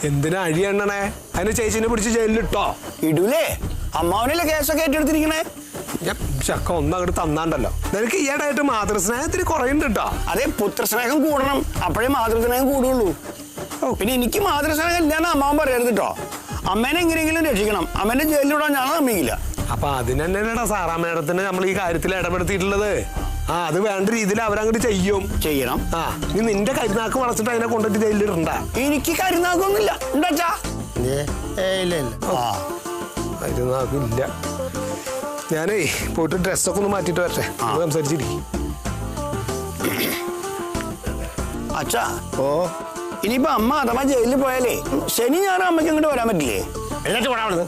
എന്തിനാ അഴി എണ്ണണേ? അതിന് ചേച്ചിനെ പിടിച്ച് ജയിലിലിട്ടോ? ഇടൂലേ? അമ്മാവനല്ലേ കേസൊക്കെ ഏറ്റെടുത്തിരിക്കണേ. ഞാൻ ചക്ക ഒന്നങ്ങോട്ട് തന്നാണ്ടല്ലോ. നിനക്ക് ഈയിടെയായിട്ട് മാതൃസ്നേഹത്തിന് കുറയുന്നുണ്ട് കേട്ടോ. അതേ, പുത്രസ്നേഹം കൂടണം, അപ്പോഴേ മാതൃസ്നേഹം കൂടുള്ളൂ. പിന്നെ എനിക്ക് മാതൃസ്നേഹം ഇല്ലാന്ന് അമ്മാവൻ പറയരുത് കേട്ടോ. അമ്മേനെ എങ്ങനെയെങ്കിലും രക്ഷിക്കണം. അമ്മേനെ ജയിലിലൂടെ ഞാൻ സമ്മതിക്കില്ല. അപ്പൊ അതിന് തന്നെയല്ലേടാ സാറാ മേഡത്തിന് നമ്മൾ ഈ കാര്യത്തിൽ ഇടപെടുത്തിയിട്ടുള്ളത്. അത് വേണ്ട രീതിയിൽ അവരങ്ങോട്ട് ചെയ്യണം. നീ നിന്റെ കരുനാക്ക് വളച്ചിട്ട് അതിനെ കൊണ്ടിട്ട് ജയിലിലിടണ്ട. എനിക്ക് കരുനാക്കൊന്നുമില്ല. ഉണ്ടാച്ചാ കരുനാക്കില്ല. ഞാനേ പോയിട്ട് ഡ്രസ്സൊക്കെ ഒന്ന് മാറ്റിട്ട് വരട്ടെ. സംസാരിച്ചിരിക്കും. അച്ഛാ, ഇനിയിപ്പോ അമ്മ അഥവാ ജയിലിൽ പോയാലേ ശനി ഞായറും അമ്മയ്ക്ക് ഇങ്ങോട്ട് വരാൻ പറ്റില്ലേ? എന്നിട്ട് പോടാവുന്നത്.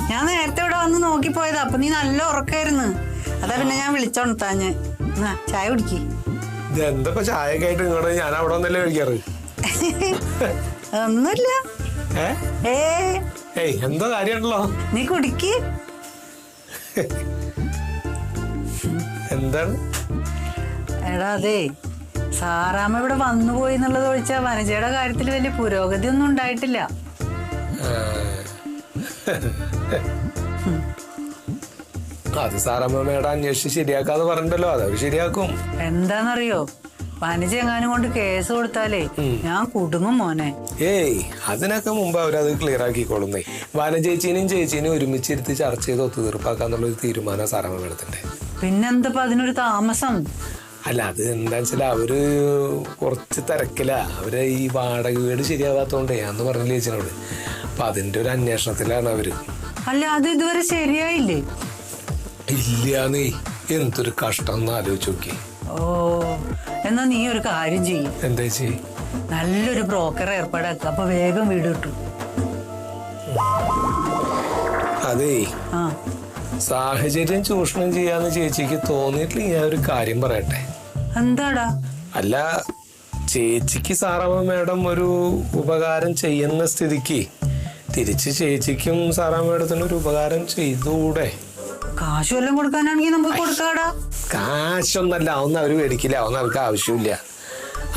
ഞാൻ നേരത്തെ ഇവിടെ വന്ന് നോക്കിപ്പോയതാ. അപ്പൊ നീ നല്ല ഉറക്കായിരുന്നു. അതാ പിന്നെ ഞാൻ വിളിച്ചോണത്താഞ്ഞ്. ചായ കുടിക്ക്. എന്തൊക്കെ ചായ ഒക്കെ ആയിട്ട് ഇങ്ങോട്ട് ഞാൻ അവിടെ വന്നല്ലേ കഴിക്കാറ്. ഒന്നുമില്ല. എന്തോ കാര്യമാണല്ലോ. നീ കുടിക്ക്. എന്താണ്? എടാ അതെ, സാറാമ്മ ഇവിടെ വന്നുപോയി എന്നുള്ളത് ഒഴിച്ചാ വനജയുടെ കാര്യത്തിൽ വലിയ പുരോഗതി ഒന്നും ഉണ്ടായിട്ടില്ല. അത് സാറമ്മ മേഡം അന്വേഷിച്ച് ശരിയാക്കാന്ന് പറഞ്ഞിട്ടല്ലോ. അതവര് ശരിയാക്കും. എന്താന്നറിയോ, വനജ എങ്ങാനും കൊണ്ട് കേസ് കൊടുത്താലേ ഞാൻ കുടുങ്ങും മോനെ. അതിനൊക്കെ മുമ്പ് അവരത് ക്ലിയർ ആക്കിക്കോളുന്നേ. വനചേച്ചീനെയും ചേച്ചീനെയും ഒരുമിച്ചിരുത്തി ചർച്ച ചെയ്ത് ഒത്തുതീർപ്പാക്കാന്നുള്ളൊരു തീരുമാനം സാറമ്മ മേഡത്തിന്റെ. പിന്നെന്താ അതിനൊരു താമസം? അല്ല, അത് എന്താ വെച്ചാൽ അവര് കുറച്ച് തിരക്കില്ല. അവര് ഈ വാടക വീട് ശരിയാവാത്തോണ്ടേ അന്ന് പറഞ്ഞില്ല ചേച്ചിനോട്. അപ്പൊ അതിന്റെ ഒരു അന്വേഷണത്തിലാണ് അവര്. അല്ല, അത് ഇതുവരെ ശരിയായില്ലേ? ഇല്ലാന്നേ. എന്തൊരു കഷ്ടം എന്ന് ആലോചിച്ച് നോക്കി. എന്നാ നീ ഒരു കാര്യം ചെയ്യും. എന്താ ചേച്ചി? നല്ലൊരു ബ്രോക്കറെ ഏർപ്പാടാക്കുക. അപ്പൊ വേഗം വീട് കിട്ടും. അതേ, സാഹചര്യം ചൂഷണം ചെയ്യാന്ന് ചേച്ചിക്ക് തോന്നിയിട്ടില്ല. ഞാൻ ഒരു കാര്യം പറയട്ടെ. എന്താടാ? അല്ല, ചേച്ചിക്ക് സാറാമ്മ മേഡം ഒരു ഉപകാരം ചെയ്യുന്ന സ്ഥിതിക്ക് തിരിച്ച് ചേച്ചിക്കും സാറാമ്മ മേഡത്തിന് ഒരു ഉപകാരം ചെയ്തുകൂടെ? കാശ് വല്ലതും കൊടുക്കാനാണെങ്കിൽ നമുക്ക് കൊടുക്കാടാ. കാശൊന്നല്ല, ഒന്നും അവര് മേടിക്കില്ല. ഒന്നും അവർക്ക് ആവശ്യമില്ല.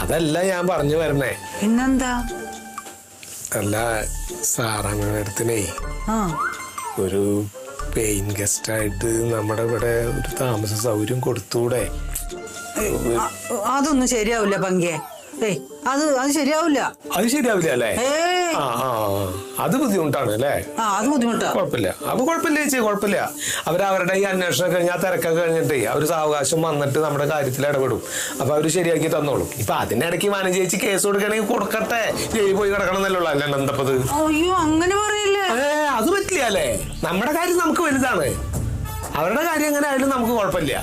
അതല്ല ഞാൻ പറഞ്ഞു വരണേ. പിന്നെന്താ? അല്ല, സാറാമ്മ മേഡത്തിനേ ഒരു പെയിൻ ഗസ്റ്റ് ആയിട്ട് നമ്മുടെ ഇവിടെ ഒരു താമസ സൗകര്യം കൊടുത്തൂടെ? അതൊന്നും ശരിയാവില്ല പങ്കേ. അത് ശരിയാവില്ല. അത് ശരിയാവില്ല അല്ലേ? അത് ബുദ്ധിമുട്ടാണ് അല്ലേ? അത് ബുദ്ധിമുട്ടാ. കുഴപ്പമില്ല. അപ്പൊ കുഴപ്പമില്ല ചേച്ചി, കുഴപ്പമില്ല. അവരവരുടെ ഈ അന്വേഷണം കഴിഞ്ഞാൽ തിരക്കൊക്കെ കഴിഞ്ഞിട്ടേ അവര് സാവകാശം വന്നിട്ട് നമ്മുടെ കാര്യത്തിൽ ഇടപെടും. അപ്പൊ അവര് ശരിയാക്കി തന്നോളും. ഇപ്പൊ അതിനിടയ്ക്ക് മാനേജ് ചേച്ചി കേസ് കൊടുക്കണമെങ്കിൽ കൊടുക്കട്ടെ. ജയിലിൽ പോയി കിടക്കണം എന്നല്ലോ. അല്ല എന്തപ്പത്? അയ്യോ, അങ്ങനെ പറയില്ലേ. അത് പറ്റില്ല അല്ലേ? നമ്മുടെ കാര്യം നമുക്ക് വലുതാണ്. അവരുടെ കാര്യം എങ്ങനെ ആയാലും നമുക്ക് കുഴപ്പമില്ല.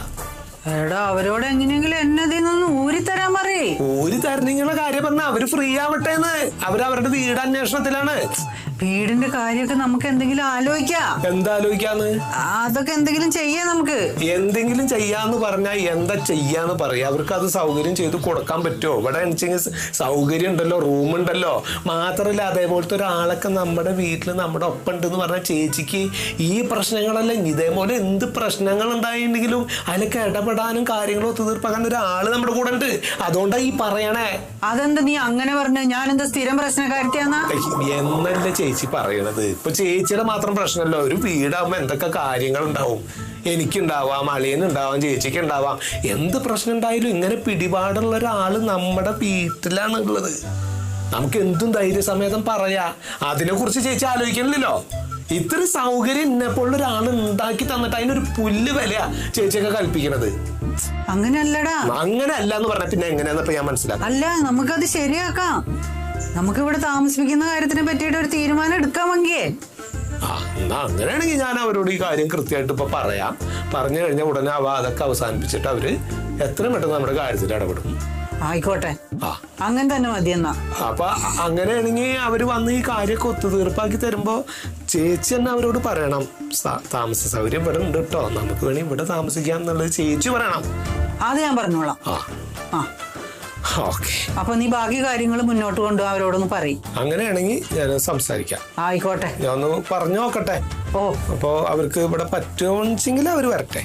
എടാ, അവരോട് എങ്ങനെയെങ്കിലും എന്നെ ഇതിന്നൊന്ന് ഊരിത്തരാൻ പറയേ. ഊരിത്തരണിങ്ങളുടെ കാര്യം പറഞ്ഞ അവര് ഫ്രീ ആവട്ടെന്ന്. അവരവരുടെ വീട് അന്വേഷണത്തിലാണ്. വീടിന്റെ കാര്യമൊക്കെ നമുക്ക് എന്തെങ്കിലും ആലോചിക്കാം. എന്താലോചിക്കാന്ന്? അതൊക്കെ എന്തെങ്കിലും ചെയ്യാം നമുക്ക്. എന്തെങ്കിലും ചെയ്യാന്ന് പറഞ്ഞാൽ എന്താ ചെയ്യാന്ന് പറയാ. അവർക്ക് അത് സൗകര്യം ചെയ്ത് കൊടുക്കാൻ പറ്റുമോ? ഇവിടെ സൗകര്യം ഉണ്ടല്ലോ, റൂം ഉണ്ടല്ലോ. മാത്രമല്ല, അതേപോലത്തെ ഒരാളൊക്കെ നമ്മുടെ വീട്ടിൽ നമ്മുടെ ഒപ്പം ഉണ്ടെന്ന് പറഞ്ഞാൽ ചേച്ചിക്ക് ഈ പ്രശ്നങ്ങളല്ല, ഇതേപോലെ എന്ത് പ്രശ്നങ്ങൾ ഉണ്ടായിട്ടുണ്ടെങ്കിലും അതിലൊക്കെ ഇടപെടാനും കാര്യങ്ങളും ഒത്തുതീർപ്പാക്കാൻ ഒരാള് നമ്മുടെ കൂടെ ഉണ്ട്. അതുകൊണ്ടാ ഈ പറയണേ. അതെന്താ നീ അങ്ങനെ പറഞ്ഞു? ഞാനെന്താ സ്ഥിരം പ്രശ്നക്കാരിയാന്നാ എന്നല്ലേ ചേച്ചി പറയണത്? ഇപ്പൊ ചേച്ചിയുടെ മാത്രം പ്രശ്നമല്ലോ. ഒരു വീടാകുമ്പോ എന്തൊക്കെ കാര്യങ്ങൾ ഉണ്ടാവും. എനിക്കുണ്ടാവാം, അളിയനുണ്ടാവാം, ചേച്ചിക്ക് ഉണ്ടാവാം. എന്ത് പ്രശ്നം ഉണ്ടായാലും ഇങ്ങനെ പിടിപാടുള്ള ഒരാള് നമ്മുടെ വീട്ടിലാണ് ഉള്ളത്. നമുക്ക് എന്തും ധൈര്യസമേതം പറയാ. അതിനെ കുറിച്ച് ചേച്ചി ആലോചിക്കണില്ലല്ലോ. ഇത്ര സൗകര്യം ഇന്നെപ്പോഴുള്ള ഒരാൾ ഉണ്ടാക്കി തന്നിട്ട് അതിനൊരു പുല്ല് വിലയാ ചേച്ചിയൊക്കെ കൽപ്പിക്കണത്. അങ്ങനെയല്ലടാ. അങ്ങനെ അല്ല എന്ന് പറഞ്ഞ പിന്നെ എങ്ങനെയാന്നപ്പോ ഞാൻ മനസ്സിലാക്കാം. അല്ല, നമുക്കത് ശരിയാക്കാം. നമുക്ക് ഇവിടെ താമസിപ്പിക്കുന്ന കാര്യത്തിനെ പറ്റിയിട്ട് ഒരു തീരുമാനം എടുക്കാമെങ്കിൽ ആ എന്നാ അങ്ങനെയാണെങ്കിൽ ഞാൻ അവരോട് ഈ കാര്യം കൃത്യമായിട്ട് ഇപ്പൊ പറയാം. പറഞ്ഞു കഴിഞ്ഞാൽ ഉടനെ അതൊക്കെ അവസാനിപ്പിച്ചിട്ട് അവര് എത്രയും പെട്ടെന്ന് നമ്മുടെ കാര്യത്തിൽ ഇടപെടും. ആയിക്കോട്ടെ, ആ അങ്ങനെ തന്നെ മതി എന്നാ. അപ്പൊ അങ്ങനെയാണെങ്കിൽ അവര് വന്ന് ഈ കാര്യമൊക്കെ ഒത്തുതീർപ്പാക്കി തരുമ്പോ ചേച്ചി തന്നെ അവരോട് പറയണം, താമസ സൗകര്യം ഇവിടെ ഉണ്ട് കേട്ടോ, നമുക്ക് വേണേ ഇവിടെ താമസിക്കാം എന്നുള്ളത് ചേച്ചി പറയണം. അത് ഞാൻ പറഞ്ഞോളാം. ആ ഓക്കെ. അപ്പൊ നീ ബാക്കി കാര്യങ്ങൾ മുന്നോട്ട് കൊണ്ടുപോകാൻ അവരോടൊന്ന് പറയും. അങ്ങനെയാണെങ്കിൽ ഞാൻ സംസാരിക്കാം. ആയിക്കോട്ടെ, ഞാൻ ഒന്ന് പറഞ്ഞു നോക്കട്ടെ. ഓ അപ്പൊ അവർക്ക് ഇവിടെ പറ്റുമെങ്കിൽ അവര് വരട്ടെ,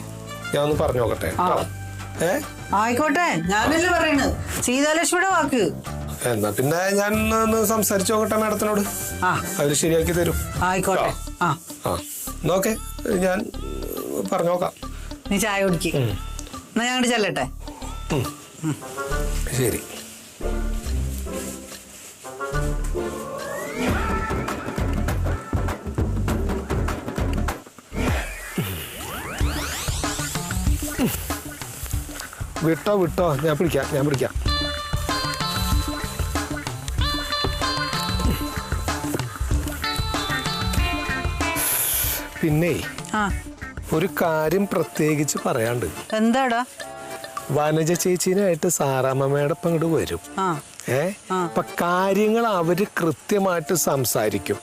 ഞാൻ ഒന്ന് പറഞ്ഞു നോക്കട്ടെ. ആയിക്കോട്ടെ, ഞാനല്ലേ പറയണത്, സീതാലക്ഷ്മിയുടെ വാക്ക്. എന്നാ പിന്നെ ഞാൻ ഒന്ന് സംസാരിച്ചു നോക്കട്ടെ മാഡത്തിനോട്, അവര് ശരിയാക്കി തരും. ആയിക്കോട്ടെ. ആ നോക്കെ, ഞാൻ പറഞ്ഞു നോക്കാം. നീ ചായ കുടിക്ക്. എന്നാ ഞാൻ അങ്ങോട്ട് ചെല്ലട്ടെ. ശരി. വിട്ടോ വിട്ടോ, ഞാൻ പിടിക്കാം. പിന്നെ ഒരു കാര്യം പ്രത്യേകിച്ച് പറയാണ്ട്. എന്താടാ? വനജ ചേച്ചീനായിട്ട് സാറാമ്മയോടൊപ്പം ഇങ്ങോട്ട് വരും. അപ്പൊ കാര്യങ്ങൾ അവര് കൃത്യമായിട്ട് സംസാരിക്കും.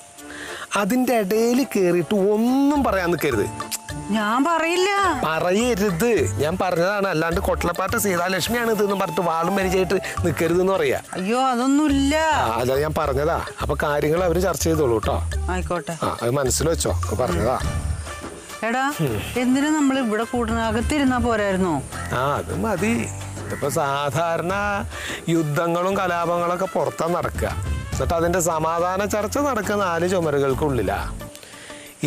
അതിന്റെ ഇടയിൽ കേറിയിട്ട് ഒന്നും പറയാൻ നിൽക്കരുത്. ഞാൻ പറയരുത്, ഞാൻ പറഞ്ഞതാണ്. അല്ലാണ്ട് കൊട്ടലപ്പാട്ട് സീതാലക്ഷ്മിയാണ് ഇതെന്ന് പറഞ്ഞിട്ട് വാളും പരിചയമായിട്ട് നിൽക്കരുത് എന്ന് പറയാ. അയ്യോ അതൊന്നുമില്ല. അല്ല ഞാൻ പറഞ്ഞതാ. അപ്പൊ കാര്യങ്ങൾ അവര് ചർച്ച ചെയ്തോളൂ കേട്ടോ. ആയിക്കോട്ടെ. അത് മനസ്സിൽ വെച്ചോ, പറഞ്ഞതാ. എടാ, എന്തിനാ നമ്മൾ ഇവിടെ കൂടിനകത്തിരുന്നാ പോരായിരുന്നോ? അത് മതി. ഇതിപ്പോ സാധാരണ യുദ്ധങ്ങളും കലാപങ്ങളൊക്കെ പുറത്താ നടക്കുക. എന്നിട്ട് അതിന്റെ സമാധാന ചർച്ച നടക്കുന്ന 4 ചുമരുകൾക്കുള്ളിലാ.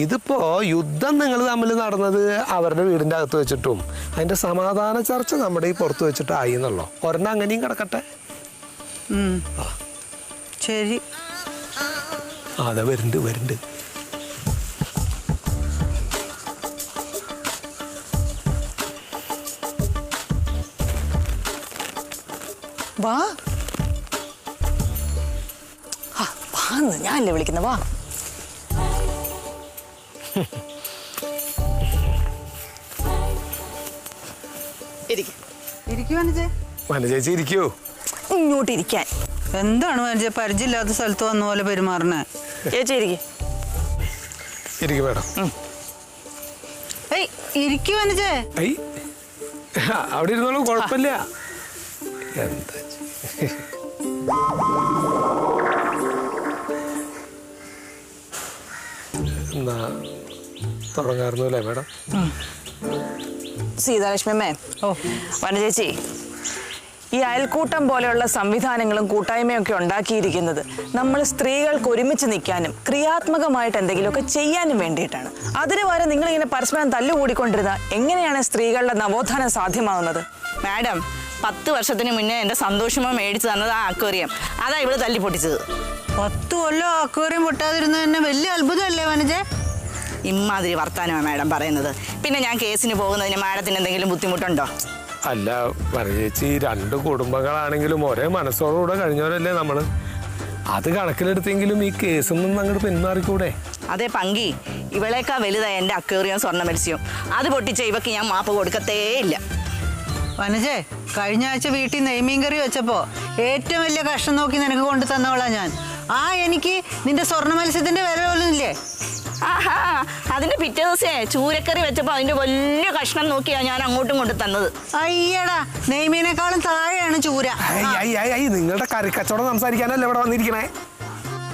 ഇതിപ്പോ യുദ്ധം നിങ്ങൾ തമ്മിൽ നടന്നത് അവരുടെ വീടിന്റെ അകത്ത് വെച്ചിട്ടും അതിന്റെ സമാധാന ചർച്ച നമ്മുടെ ഈ പുറത്ത് വെച്ചിട്ട് ആയി എന്നുള്ളോ. ഒരെണ്ണം അങ്ങനെയും കിടക്കട്ടെ. ശരി. അതെ, വരുന്നുണ്ട്. വാ, ഞാനല്ലേ വിളിക്കുന്ന. വാ, ചേച്ചി ഇരിക്കൂ. ഇങ്ങോട്ട് ഇരിക്കാൻ. എന്താണ് വനജ പരിചയമില്ലാത്ത സ്ഥലത്ത് വന്ന പോലെ പെരുമാറണേ? ചേച്ചി ഇരിക്കും മേഡം. ഇരിക്കൂ വനജേ. അവിടെ ഇരുന്നോളൂ, കുഴപ്പമില്ല. എന്താ എന്നാ തുടങ്ങാറുന്നല്ലേ മേഡം? സീതാലക്ഷ്മി അമ്മേ, വനചേച്ചി, ഈ അയൽക്കൂട്ടം പോലെയുള്ള സംവിധാനങ്ങളും കൂട്ടായ്മയും ഒക്കെ ഉണ്ടാക്കിയിരിക്കുന്നത് നമ്മൾ സ്ത്രീകൾക്ക് ഒരുമിച്ച് നിൽക്കാനും ക്രിയാത്മകമായിട്ട് എന്തെങ്കിലുമൊക്കെ ചെയ്യാനും വേണ്ടിയിട്ടാണ്. അതിന് പകരം നിങ്ങളിങ്ങനെ പരസ്പരം തല്ലുകൂടിക്കൊണ്ടിരുന്ന എങ്ങനെയാണ് സ്ത്രീകളുടെ നവോത്ഥാനം സാധ്യമാവുന്നത്? മാഡം, 10 വർഷത്തിന് മുന്നേ എൻ്റെ സന്തോഷമോ മേടിച്ചു തന്നത് ആ അക്വേറിയം. അതാ ഇവിടെ തല്ലി പൊട്ടിച്ചത്. 10 കൊല്ലം അക്വേറിയം പൊട്ടാതിരുന്നത് തന്നെ വലിയ അത്ഭുതമല്ലേ വനജ? ഇമ്മാതിരി വർത്താനമാണ് മാഡം പറയുന്നത്. പിന്നെ ഞാൻ കേസിന് പോകുന്നതിന് മാഡത്തിന് എന്തെങ്കിലും ബുദ്ധിമുട്ടുണ്ടോ? അല്ല ചേച്ചി, 2 കുടുംബങ്ങളാണെങ്കിലും ഒരേ മനസ്സോടുകൂടെ കഴിഞ്ഞവരല്ലേ നമ്മള്. അത് കണക്കിലെടുത്തെങ്കിലും ഈ കേസിൽ നിന്ന് അങ്ങോട്ട് പിന്മാറിക്കൂടെ? അതെ പങ്കി, ഇവളേക്കാ വലുതായ എൻ്റെ അക്വേറിയം സ്വർണ്ണ മത്സ്യം. അത് പൊട്ടിച്ച ഇവക്ക് ഞാൻ മാപ്പ് കൊടുക്കത്തേ ഇല്ല. വനജേ, കഴിഞ്ഞ ആഴ്ച വീട്ടിൽ നെയ്മീൻ കറി വെച്ചപ്പോ ഏറ്റവും വലിയ കഷ്ണം നോക്കി നിനക്ക് കൊണ്ടു തന്നവളാ ഞാൻ. നിന്റെ സ്വർണ്ണ മത്സ്യത്തിന്റെ വില പോലും ഇല്ലേ? ആഹാ, അതിന്റെ പിറ്റേ ദിവസേ ചൂരക്കറി വെച്ചപ്പോ അതിന്റെ വലിയ കഷ്ണം നോക്കിയാ ഞാൻ അങ്ങോട്ടും കൊണ്ട് തന്നത്. അയ്യടാ, നെയ്മീനേക്കാളും താഴെയാണ് ചൂര. നിങ്ങളുടെ കറിക്കച്ചവടം സംസാരിക്കാനല്ലേ ഇവിടെ വന്നിരിക്കണേ?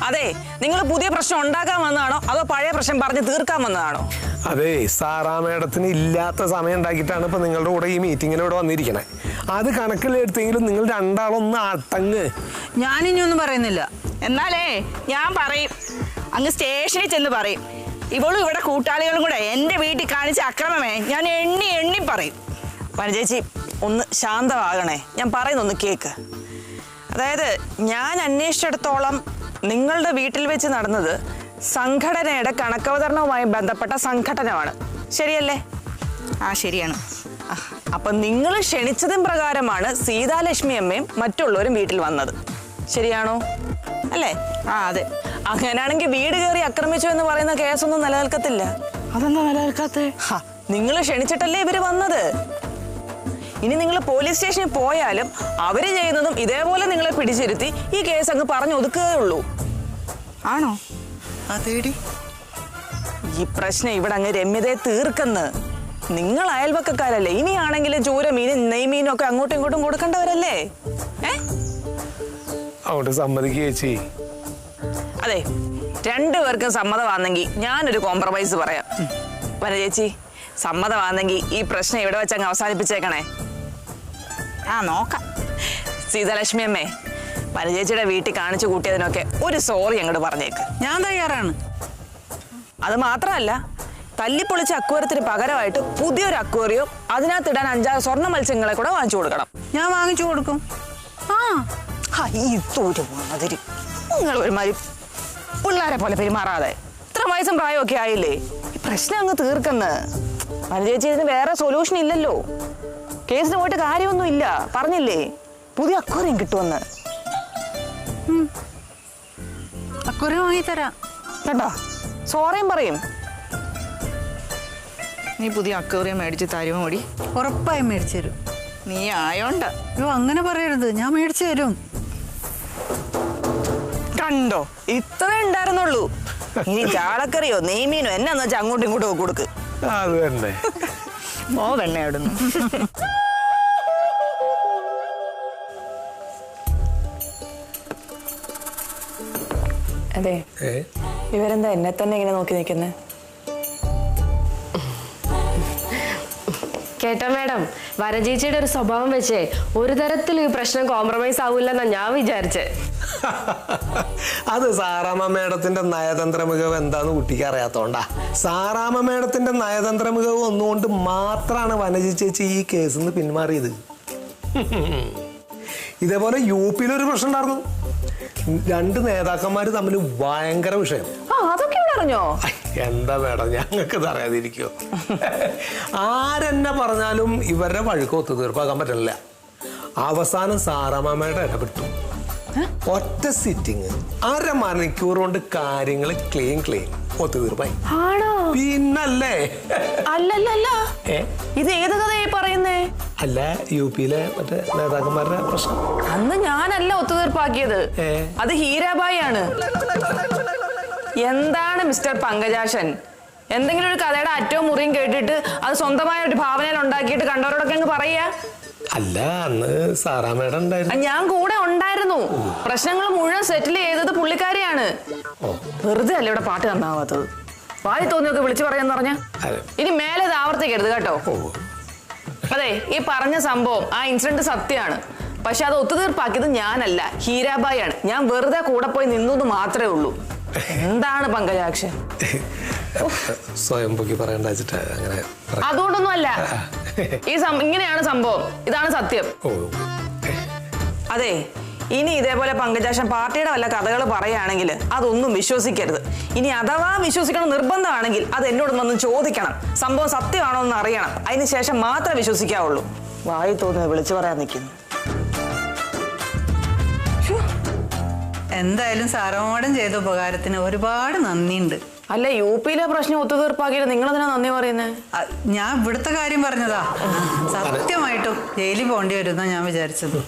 അതെ, നിങ്ങൾ പുതിയ പ്രശ്നം ഉണ്ടാക്കാൻ വന്നതാണോ അതോ പഴയ പ്രശ്നം പറഞ്ഞ് തീർക്കാൻ വന്നതാണോ? അതെ, സാറാ മേഡത്തിന് ഇല്ലാത്ത സമയം ഉണ്ടാക്കിയിട്ടാണ് ഇപ്പൊ നിങ്ങളുടെ കൂടെ ഈ മീറ്റിങ്ങിന് ഇവിടെ വന്നിരിക്കണേ. അത് കണക്കിലെടുത്തെങ്കിലും നിങ്ങൾ രണ്ടാളൊന്ന് അടങ്ങ്. ഞാനിനി ഒന്നും പറയുന്നില്ല. എന്നാലേ ഞാൻ പറയും, അങ്ങ് സ്റ്റേഷനിൽ ചെന്ന് പറയും. ഇവളും ഇവിടെ കൂട്ടാളികളും കൂടെ എൻ്റെ വീട്ടിൽ കാണിച്ച അക്രമമേ ഞാൻ എണ്ണി പറയും. വനചേച്ചി, ഒന്ന് ശാന്തമാകണേ, ഞാൻ പറയുന്നൊന്ന് കേക്ക്. അതായത് ഞാൻ അന്വേഷിച്ചിടത്തോളം നിങ്ങളുടെ വീട്ടിൽ വെച്ച് നടന്നത് സംഘടനയുടെ കണക്കവതരണവുമായി ബന്ധപ്പെട്ട സംഘടനമാണ്, ശരിയല്ലേ? ശരിയാണ്. അപ്പം നിങ്ങൾ ക്ഷണിച്ചതും പ്രകാരമാണ് സീതാലക്ഷ്മി അമ്മയും മറ്റുള്ളവരും വീട്ടിൽ വന്നത്, ശരിയാണോ? അല്ലേ? അതെ. അങ്ങനെയാണെങ്കിൽ വീട് കയറി ആക്രമിച്ചു എന്ന് പറയുന്ന കേസൊന്നും നിലനിൽക്കത്തില്ല. അതെന്താ നിലനിൽക്കാത്തെ? നിങ്ങൾ ക്ഷണിച്ചിട്ടല്ലേ ഇവര് വന്നത്. ഇനി നിങ്ങൾ പോലീസ് സ്റ്റേഷനിൽ പോയാലും അവര് ചെയ്യുന്നതും ഇതേപോലെ നിങ്ങളെ പിടിച്ചിരുത്തി ഈ കേസ് അങ്ങ് പറഞ്ഞു ഒതുക്കുകയേ ഉള്ളൂ. ആണോ? അതേടി. ഈ പ്രശ്നം ഇവിടെ അങ്ങ് രമ്യതയെ തീർക്കുന്നു. നിങ്ങൾ അയൽവക്കക്കാരല്ലേ, ഇനിയാണെങ്കിലും ചൂരമീനും നെയ്മീനും ഒക്കെ അങ്ങോട്ടും ഇങ്ങോട്ടും കൊടുക്കേണ്ടവരല്ലേ? അവിടെ സമ്മതിക്കുക ചേച്ചി. അതെ, രണ്ടുപേർക്കും സമ്മതമാണെങ്കിൽ ഞാനൊരു കോംപ്രമൈസ് പറയാം. വന ചേച്ചി, സമ്മതമാണെങ്കിൽ ഈ പ്രശ്നം ഇവിടെ വെച്ച് അങ്ങ് അവസാനിപ്പിച്ചേക്കണേ. നോക്കാം. സീതാലക്ഷ്മി അമ്മേ, വനചേച്ചിയുടെ വീട്ടിൽ കാണിച്ചു കൂട്ടിയതിനൊക്കെ ഒരു സോറി അങ്ങോട്ട് പറഞ്ഞേക്ക്. ഞാൻ തയ്യാറാണ്. അത് മാത്രമല്ല, തല്ലിപ്പൊളിച്ച അക്വേറിയത്തിന് പകരമായിട്ട് പുതിയൊരു അക്വേറിയം, അതിനകത്തിടാൻ 5-6 സ്വർണ്ണ മത്സ്യങ്ങളെ കൂടെ വാങ്ങിച്ചു കൊടുക്കണം. ഞാൻ വാങ്ങിച്ചു കൊടുക്കും. ഇതൊരു മാതിരി നിങ്ങൾ ഒരുമാതിരി പിള്ളേരെ പോലെ പെരുമാറാതെ. ഇത്ര വയസ്സും പ്രായമൊക്കെ ആയില്ലേ, ഈ പ്രശ്നം അങ്ങ് തീർക്കുന്നു. വനചേച്ചി, ഇതിന് വേറെ സൊല്യൂഷൻ ഇല്ലല്ലോ. കേസിന് പോയിട്ട് കാര്യമൊന്നും ഇല്ല, പറഞ്ഞില്ലേ പുതിയ അക്വേറിയം കിട്ടുമെന്ന്. അക്വേറിയം വാങ്ങിത്തരാം കേട്ടോ, സോറിയും പറയും. നീ പുതിയ അക്വേറിയം മേടിച്ച് തരുമോ? മടി ഉറപ്പായും മേടിച്ചു തരും. നീ ആയോണ്ട. അയ്യോ, അങ്ങനെ പറയരുത്, ഞാൻ മേടിച്ചു തരും. കണ്ടോ, ഇത്രേ ഉണ്ടായിരുന്നുള്ളൂ. ഇനി ചാളക്കറിയോ നെയ്മീനോ എന്നാന്ന് വെച്ചാൽ അങ്ങോട്ടും ഇങ്ങോട്ടും കൊടുക്ക്. അത് തന്നെ. വെണ്ണയാടുന്നു. അതെ, ഇവരെന്താ എന്നെ തന്നെ ഇങ്ങനെ നോക്കി നിൽക്കുന്നത്? കേട്ടോ മാഡം, വനചേച്ചിയുടെ ഒരു സ്വഭാവം വെച്ചേ ഒരു തരത്തിലും ഈ പ്രശ്നം കോംപ്രമൈസ് ആവില്ലെന്നാ ഞാൻ വിചാരിച്ചേ. അത് സാറാമ്മ മേഡത്തിന്റെ നയതന്ത്ര മികവ് എന്താന്ന് കുട്ടിക്ക് അറിയാത്തോണ്ടാ. സാറാമ്മ മേഡത്തിന്റെ നയതന്ത്ര മികവ് ഒന്നുകൊണ്ട് മാത്രമാണ് വനജ ചേച്ചി ഈ കേസിൽ നിന്ന് പിന്മാറിയത്. ഇതേപോലെ UP-ൽ ഒരു പ്രശ്നം ഉണ്ടായിരുന്നു. 2 നേതാക്കന്മാര് തമ്മിൽ ഭയങ്കര വിഷയം. അതൊക്കെ ഇവിടെ അറിഞ്ഞോ? എന്താ മേഡം, ഞങ്ങൾക്ക് ഇത് അറിയാതിരിക്കോ? ആരെന്നെ പറഞ്ഞാലും ഇവരുടെ വഴുക്ക് ഒത്തുതീർപ്പാക്കാൻ പറ്റില്ല. അവസാനം സാറാമ്മയുടെ ഇടപെട്ടു. ഒറ്റ സിറ്റിങ് 1/2 മണിക്കൂർ കൊണ്ട് കാര്യങ്ങൾ ക്ലീൻ ഒത്തുതീർപ്പായി. പിന്നല്ലേ? അല്ലല്ല, ഇത് ഏത് കഥയായി പറയുന്നേ? അല്ല, UP-ലെ മറ്റേ നേതാക്കന്മാരുടെ പ്രശ്നം. അന്ന് ഞാനല്ല ഒത്തുതീർപ്പാക്കിയത്, അത് ഹീരാബായി ആണ്. എന്താണ് മിസ്റ്റർ പങ്കജാക്ഷൻ, എന്തെങ്കിലും ഒരു കഥയുടെ അറ്റവും മുറിയും കേട്ടിട്ട് അത് സ്വന്തമായ ഒരു ഭാവനയിൽ ഉണ്ടാക്കിയിട്ട് കണ്ടവരോടൊക്കെ അങ്ങ് പറയാ? അല്ല, അന്ന് സാറാമ്മയുടെ ഉണ്ടായിരുന്നു. ഞാൻ കൂടെ ഉണ്ടായിരുന്നു. പ്രശ്നങ്ങൾ മുഴുവൻ സെറ്റിൽ ചെയ്തത് പുള്ളിക്കാരിയാണ്. വെറുതെ അല്ല ഇവിടെ പാട്ട് നന്നാവാത്തത്. വായി തോന്നിയൊക്കെ വിളിച്ചു പറയാന്ന് പറഞ്ഞ ഇനി മേലെ ഇത് ആവർത്തിക്കരുത് കേട്ടോ. അതെ, ഈ പറഞ്ഞ സംഭവം, ആ ഇൻസിഡന്റ് സത്യമാണ്. പക്ഷെ അത് ഒത്തുതീർപ്പാക്കിയത് ഞാനല്ല, ഹീരാബായി ആണ്. ഞാൻ വെറുതെ കൂടെ പോയി നിന്നു മാത്രമേ ഉള്ളൂ. എന്താണ് പങ്കജാക്ഷൻ? സ്വയം പൊക്കി പറയണ്ട അങ്ങനെ. അതുകൊണ്ടൊന്നും അല്ല, ഇങ്ങനെയാണ് സംഭവം, ഇതാണ് സത്യം. അതെ, ഇനി ഇതേപോലെ പങ്കജാക്ഷൻ പാർട്ടിയുടെ വല്ല കഥകൾ പറയുകയാണെങ്കിൽ അതൊന്നും വിശ്വസിക്കരുത്. ഇനി അഥവാ വിശ്വസിക്കണം നിർബന്ധമാണെങ്കിൽ അത് എന്നോട് വന്ന് ചോദിക്കണം. സംഭവം സത്യമാണോ എന്ന് അറിയണം. അതിനുശേഷം മാത്രമേ വിശ്വസിക്കാവുള്ളൂ. വായി തോന്നുന്നത് വിളിച്ചു പറയാൻ നിൽക്കുന്നു. എന്തായാലും സാറാമ്മോടൻ ചെയ്ത ഉപകാരത്തിന് ഒരുപാട് നന്ദിയുണ്ട്. അല്ല, UP-ലെ പ്രശ്നം ഒത്തുതീർപ്പാക്കിയിട്ട് നിങ്ങളതിനാ നന്ദി പറയുന്നത്? ഞാൻ ഇവിടുത്തെ കാര്യം പറഞ്ഞതാ. സത്യമായിട്ടും ജയിലിൽ പോകേണ്ടി വരുന്ന ഞാൻ വിചാരിച്ചത്.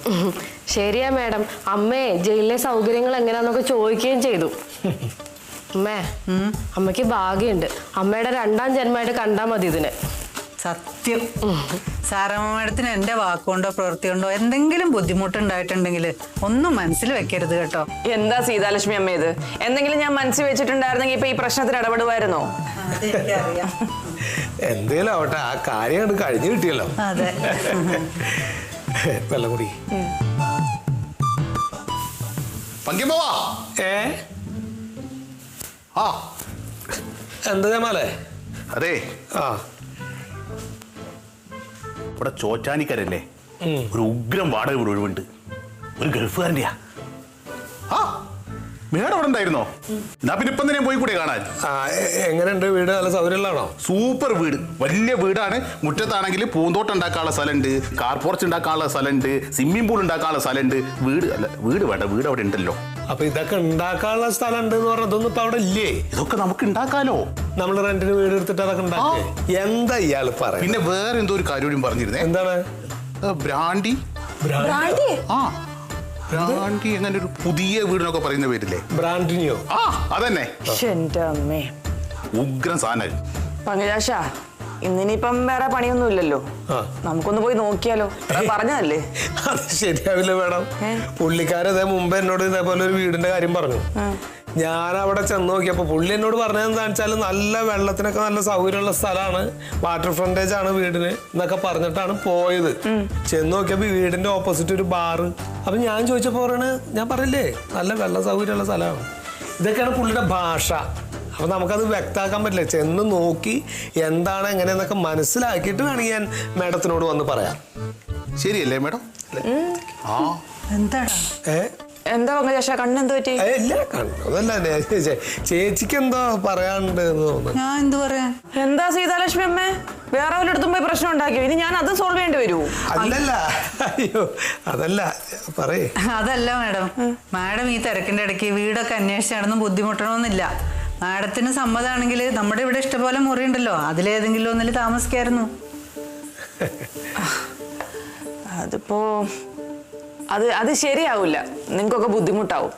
ശരിയാ മാഡം, അമ്മയെ ജയിലിലെ സൗകര്യങ്ങൾ എങ്ങനെയാന്നൊക്കെ ചോദിക്കുകയും ചെയ്തു. അമ്മേ, അമ്മയ്ക്ക് ഭാഗ്യമുണ്ട്. അമ്മയുടെ 2ാം ജന്മമായിട്ട് കണ്ടാൽ മതി ഇതിനെ. സത്യം. സാറാമ്മ മേഡത്തിന് എൻ്റെ വാക്കുകൊണ്ടോ പ്രവൃത്തി കൊണ്ടോ എന്തെങ്കിലും ബുദ്ധിമുട്ടുണ്ടായിട്ടുണ്ടെങ്കിൽ ഒന്നും മനസ്സിൽ വെക്കരുത് കേട്ടോ. എന്താ സീതാലക്ഷ്മി അമ്മ ഇത്? എന്തെങ്കിലും ഞാൻ മനസ്സിൽ വെച്ചിട്ടുണ്ടായിരുന്നെങ്കിൽ ഇപ്പൊ ഈ പ്രശ്നത്തിൽ ഇടപെടുമായിരുന്നോ? എന്തേലും ആവട്ടെ, ആ കാര്യം കഴിഞ്ഞു കിട്ടിയല്ലോ. അതെ. വെള്ളം കുടി. എന്താ ജമാലേ? അതെ, ആ, ഇവിടെ ചോറ്റാനിക്കരല്ലേ ഒരു ഉഗ്രം വാടക വീട് ഒഴിവുണ്ട്. ഒരു ഗൾഫുകാരൻ്റെയാ. ആ, മേഡം അവിടെ ഉണ്ടായിരുന്നോ? എന്നാ പിന്നെ ഇപ്പം തന്നെ പോയി കൂടെ കാണാൻ. എങ്ങനെയുണ്ട് വീട്? നല്ല സൗകര്യമുള്ളതാണോ? സൂപ്പർ വീട്, വലിയ വീടാണ്. മുറ്റത്താണെങ്കിൽ പൂന്തോട്ടം ഉണ്ടാക്കാനുള്ള സ്ഥലമുണ്ട്, കാർ പോർച്ച് ഉണ്ടാക്കാനുള്ള സ്ഥലമുണ്ട്, സ്വിമ്മിംഗ് പൂൾ ഉണ്ടാക്കാനുള്ള സ്ഥലമുണ്ട്. വീട് വേണ്ട, വീട് അവിടെ ഉണ്ടല്ലോ. അപ്പൊ ഇതൊക്കെ ഉണ്ടാക്കാനുള്ള സ്ഥലം ഉണ്ട് എന്ന് പറഞ്ഞാൽ അതൊന്നും ഇപ്പൊ അവിടെ ഇല്ലേ? ഇതൊക്കെ നമുക്ക് ഉണ്ടാക്കാലോ. നമ്മൾ റെന്റിന് വീട് എടുത്തിട്ട് അതൊക്കെ ഉണ്ടാക്കേ. എന്താ ഇയാള് പറയാ? പിന്നെ വേറെ എന്തോ ഒരു കാര്യം പറഞ്ഞിരുന്നേ. എന്താണ്? ബ്രാൻഡി. ആ ബ്രാൻഡി അങ്ങനെ ഒരു പുതിയ വീടിനൊക്കെ പറയുന്ന പേരില്ലേ? ബ്രാൻഡിനിയോ? ആ അതന്നെ. എന്റെ അമ്മേ, ഉഗ്രൻ സാധനം. പങ്കജാശ, ഇന്നിനിപ്പം വേറെ പണിയൊന്നും നമുക്കൊന്ന് പോയി നോക്കിയാലോ? പറഞ്ഞതല്ലേ. അത് ശരിയാവില്ല മേഡം. പുള്ളിക്കാരതേ മുമ്പ് എന്നോട് ഇതേപോലെ ഒരു വീടിന്റെ കാര്യം പറഞ്ഞു. ഞാൻ അവിടെ ചെന്ന് നോക്കിയപ്പോ പുള്ളി എന്നോട് പറഞ്ഞത് എന്താണെന്ന് വെച്ചാൽ നല്ല വെള്ളത്തിനൊക്കെ നല്ല സൗകര്യമുള്ള സ്ഥലമാണ്, വാട്ടർ ഫ്രണ്ടേജ് ആണ് വീടിന് എന്നൊക്കെ പറഞ്ഞിട്ടാണ് പോയത്. ചെന്ന് നോക്കിയപ്പോ വീടിന്റെ ഓപ്പോസിറ്റ് ഒരു ബാറ്. അപ്പൊ ഞാൻ ചോദിച്ചപ്പോ പറയണേ, ഞാൻ പറയില്ലേ നല്ല വെള്ള സൗകര്യമുള്ള സ്ഥലമാണ്. ഇതൊക്കെയാണ് പുള്ളിയുടെ ഭാഷ. അപ്പൊ നമുക്കത് വ്യക്തമാക്കാൻ പറ്റില്ല. ചെന്ന് നോക്കി എന്താണ് എങ്ങനെയെന്നൊക്കെ മനസ്സിലാക്കിയിട്ട് വേണമെങ്കിൽ ഞാൻ മേഡത്തിനോട് വന്ന് പറയാം. ശരിയല്ലേ മേഡം? ആ എന്താടാ? എന്താ പങ്കജാശ, കണ്ണെന്ത് പറ്റി? ഇല്ല, കണ്ടതല്ല. ചേച്ചിക്ക് എന്തോ പറയാനുണ്ട് എന്ന് തോന്നുന്നു. ഞാൻ എന്ത് പറയാൻ? എന്താ സീതാലക്ഷ്മി അമ്മേ, വേറെ വല്ലയിടത്തും പോയി പ്രശ്നം ഉണ്ടാക്കിയോ? ഇനി ഞാൻ അത് സോൾവ് ചെയ്യേണ്ടി വരുമോ? അല്ലല്ല, അയ്യോ അതല്ല, പറയേ. അതല്ല മാഡം, മാഡം ഈ തിരക്കിന്റെ ഇടയ്ക്ക് വീടൊക്കെ അന്വേഷിച്ച് നടന്ന് ബുദ്ധിമുട്ടണമെന്നില്ല. മാഡത്തിന് സമ്മതമാണെങ്കിൽ നമ്മുടെ ഇവിടെ ഇഷ്ടംപോലെ മുറിയുണ്ടല്ലോ, അതിലേതെങ്കിലും ഒന്നിൽ താമസിക്കായിരുന്നു. അതിപ്പോ അത് ശരിയാവില്ല, നിങ്ങൾക്കൊക്കെ ബുദ്ധിമുട്ടാവും.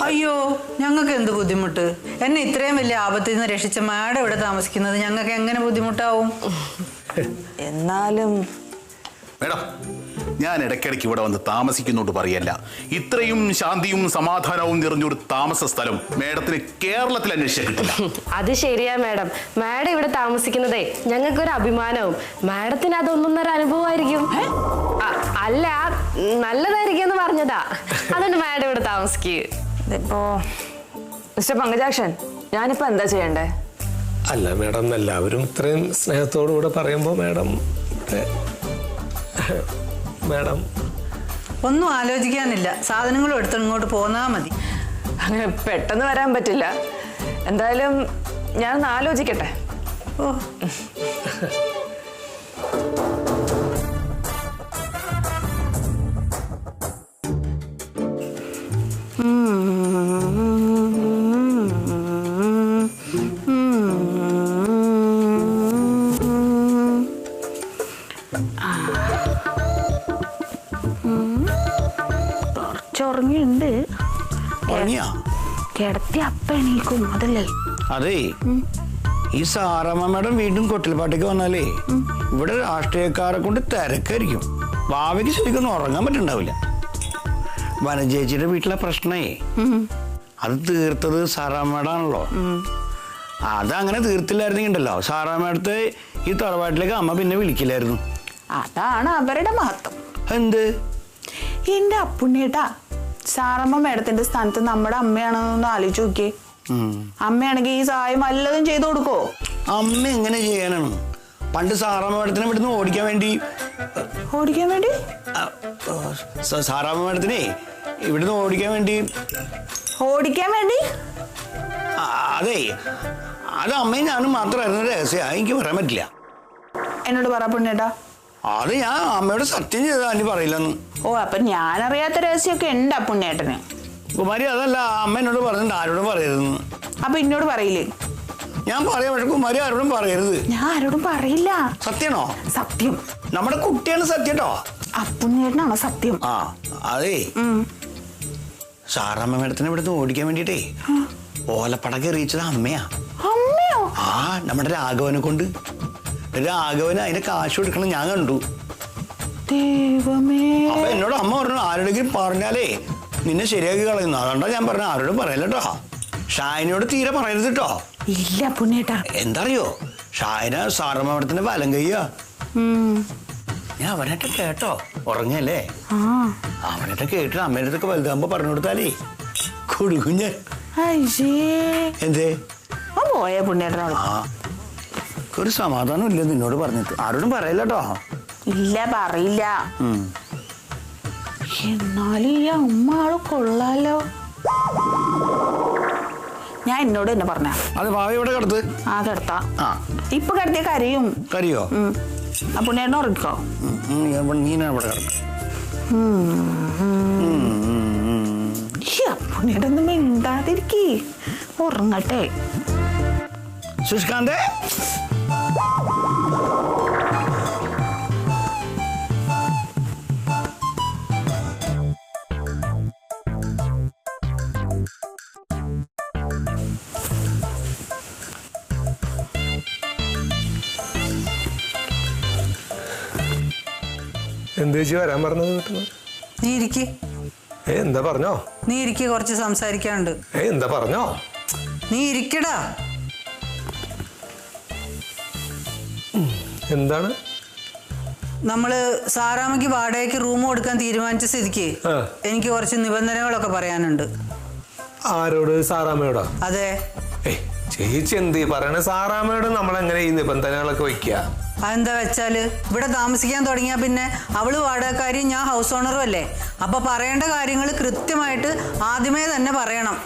അയ്യോ, ഞങ്ങൾക്ക് എന്ത് ബുദ്ധിമുട്ട്? എന്നെ ഇത്രയും വലിയ ആപത്തിൽ നിന്ന് രക്ഷിച്ച മാഡം ഇവിടെ താമസിക്കുന്നത് ഞങ്ങൾക്ക് എങ്ങനെ ബുദ്ധിമുട്ടാവും? എന്നാലും മേഡം, ഞാൻ ഇടയ്ക്കിടയ്ക്ക് ഇവിടെ വന്ന് താമസിക്കുന്നോണ്ട് പറയല്ല, ഇത്രയും ശാന്തിയും സമാധാനവും നിറഞ്ഞൊരു താമസ സ്ഥലം മേഡത്തിന് കേരളത്തിൽ അന്വേഷിച്ചാൽ കിട്ടില്ല. അത് ശരിയാ മാഡം. മാഡം ഇവിടെ താമസിക്കുന്നതേ ഞങ്ങൾക്കൊരു അഭിമാനവും. മാഡത്തിന് അതൊന്നൊന്നൊരു അനുഭവമായിരിക്കും. അല്ല, നല്ലതായിരിക്കും എന്ന് പറഞ്ഞതാ. അതുകൊണ്ട് മാഡം ഇവിടെ താമസിക്കുക. ഇതിപ്പോ മിസ്റ്റർ പങ്കജാക്ഷൻ, ഞാനിപ്പോ എന്താ ചെയ്യണ്ടേ? അല്ല മേഡം, എല്ലാവരും ഇത്രയും സ്നേഹത്തോടു കൂടെ പറയുമ്പോ മേഡം ഒന്നും ആലോചിക്കാനില്ല, സാധനങ്ങളും എടുത്ത് ഇങ്ങോട്ട് പോന്നാ മതി. അങ്ങനെ പെട്ടെന്ന് വരാൻ പറ്റില്ല. എന്തായാലും ഞാനൊന്ന് ആലോചിക്കട്ടെ. ഓ, ഉറങ്ങിയുണ്ട്. കിടത്തി അപ്പ എണീക്കും, അതല്ലേ? അതേ, ഈ സാറമ്മ മേഡം വീണ്ടും കൊട്ടിൽപ്പാട്ടേക്ക് വന്നാലേ ഇവിടെ രാഷ്ട്രീയക്കാരെ കൊണ്ട് തിരക്കായിരിക്കും. ഭാവിക്ക് ശരിക്കും ഉറങ്ങാൻ പറ്റുണ്ടാവില്ല. വനജേച്ചിയുടെ വീട്ടിലെ പ്രശ്നേ അത് തീർത്തത് സാറാമ്മേടാണല്ലോ. അതങ്ങനെ തീർത്തില്ലായിരുന്നെങ്കിണ്ടല്ലോ സാറാമ്മേടത്തെ ഈ തറവാട്ടിലേക്ക് അമ്മ പിന്നെ വിളിക്കില്ലായിരുന്നു. അതാണ് അവരുടെ മഹത്വം. എന്ത്? എന്റെ അപ്പുണ്ണിയേട്ടാ, സാറമ്മ മേഡത്തിന്റെ സ്ഥാനത്ത് നമ്മുടെ അമ്മയാണെന്നൊന്ന് ആലോചിച്ച് നോക്കിയേ. അമ്മയാണെങ്കിൽ ഈ സഹായം വല്ലതും ചെയ്തു കൊടുക്കോ? അമ്മ എങ്ങനെ ചെയ്യാനാണ്? പണ്ട് സാറാമ്മ മേഡത്തിനെ ഇവിടുന്ന് ഓടിക്കാൻ വേണ്ടി സാറാമ്മ മേഡത്തിനെ ഇവിടുന്ന് ഓടിക്കാൻ വേണ്ടി അതെ, അത് അമ്മയും ഞാനും മാത്രമായിരുന്നു രഹസ്യ. എനിക്ക് പറയാൻ പറ്റില്ല. എന്നോട് പറ പുണ്യേട്ടാ. അത് ഞാൻ അമ്മയോട് സത്യം ചെയ്താ അനി പറയില്ലെന്ന്. ഓ, അപ്പൊ ഞാനറിയാത്ത രഹസ്യമൊക്കെ ഉണ്ട് പുണ്യേട്ടന്. കുമാരി, അതല്ല, അമ്മ എന്നോട് പറഞ്ഞിട്ട് ആരോടും പറയരുതെന്ന്. അപ്പൊ എന്നോട് പറയില്ലേ? ഞാൻ പറയാം, പക്ഷെ കുമാരി ആരോടും പറയരുത്. ഞാൻ ആരോടും പറയില്ല. സത്യമാണോ? സത്യം. നമ്മുടെ കുട്ടിയാണ് സത്യം കേട്ടോ. അപ്പുണ്യേട്ടനാണോ സത്യം? ആ അതേ, സാറാമ്മ മേഡത്തിനെ ഇവിടുന്ന് ഓടിക്കാൻ വേണ്ടിട്ടേ ഓലപ്പടക്കം എറിയിച്ചത് അമ്മയാ. അമ്മയോ? ആ, നമ്മുടെ രാഘവനെ കൊണ്ട്. രാഘവന് അതിന്റെ കാശ് കൊടുക്കണം ഞാൻ കണ്ടു. ദൈവമേ. അപ്പൊ എന്നോട് അമ്മ പറഞ്ഞു, ആരോടെങ്കിലും പറഞ്ഞാലേ നിന്നെ ശരിയാക്കി കളയുന്നു. അതുകൊണ്ടാ ഞാൻ പറഞ്ഞു ആരോടും പറയല്ല കേട്ടോ. ഷായനോട് തീരെ പറയരുത് കേട്ടോ. ഇല്ല പുണ്യേട്ടാ. എന്താറിയോ, ഷായന സാറമ്മ മേഡത്തിന്റെ വലം കയ്യാ. ഞാൻ അവനൊക്കെ കേട്ടോ, ഉറങ്ങല്ലേ? അവനൊക്കെ കേട്ടിട്ട് അമ്മേൻ്റെ അടുത്തൊക്കെ വലുതാകുമ്പോ പറഞ്ഞു കൊടുത്താലേ കൊടുക്കും ഞാൻ. എന്തേ പോയ പുണ്യേട്ടനോട്? ആ, ഒരു സമാധാനം ഇല്ല നിന്നോട് പറഞ്ഞിട്ട്. ആരോടും പറയില്ല കേട്ടോ. ഇല്ല, പറയില്ല. എന്നാലും ഈ അമ്മ ആള് കൊള്ളാലോ. ഞാൻ എന്നോട് തന്നെ പറഞ്ഞ അത് ഭാവി ഇവിടെ കിടത്ത്. ആ, കിടത്താം. ആ, ഇപ്പൊ കിടത്തിയ കരയും. കറിയോ? ആ പുണ്യേട്ടനെ ഉറങ്ങിക്കോ. നീന ഇവിടെ കിടക്കും. ഉണ്ണിയുടെ മിണ്ടാതിരിക്കേ, ഉറങ്ങട്ടെ. സുഷ്കാന്തേ, എന്ത് ചേച്ചി വരാൻ പറഞ്ഞത് വീട്ടിൽ? നീ ഇരിക്ക്. എന്താ പറഞ്ഞോ? നീ ഇരിക്ക്, കുറച്ച് സംസാരിക്കാനുണ്ട്. എന്താ പറഞ്ഞോ? നീ ഇരിക്കടാ. എന്താണ്? നമ്മള് സാറാമ്മയ്ക്ക് വാടകയ്ക്ക് റൂം കൊടുക്കാൻ തീരുമാനിച്ച സ്ഥിതിക്ക് എനിക്ക് കുറച്ച് നിബന്ധനകളൊക്കെ പറയാനുണ്ട്. ആരോട്? സാറാമ്മയോടോ? അതെ. ചേച്ചി എന്ത് പറയണ? സാറാമ്മയോട് നമ്മളെങ്ങനെ ഈ നിബന്ധനകളൊക്കെ വെക്കുക? അതെന്താ വെച്ചാല് ഇവിടെ താമസിക്കാൻ തുടങ്ങിയാ പിന്നെ അവള് വാടകക്കാരിയും ഞാൻ ഹൗസ് ഓണറും അല്ലേ. അപ്പൊ പറയേണ്ട കാര്യങ്ങൾ കൃത്യമായിട്ട് ആദ്യമേ തന്നെ പറയണം.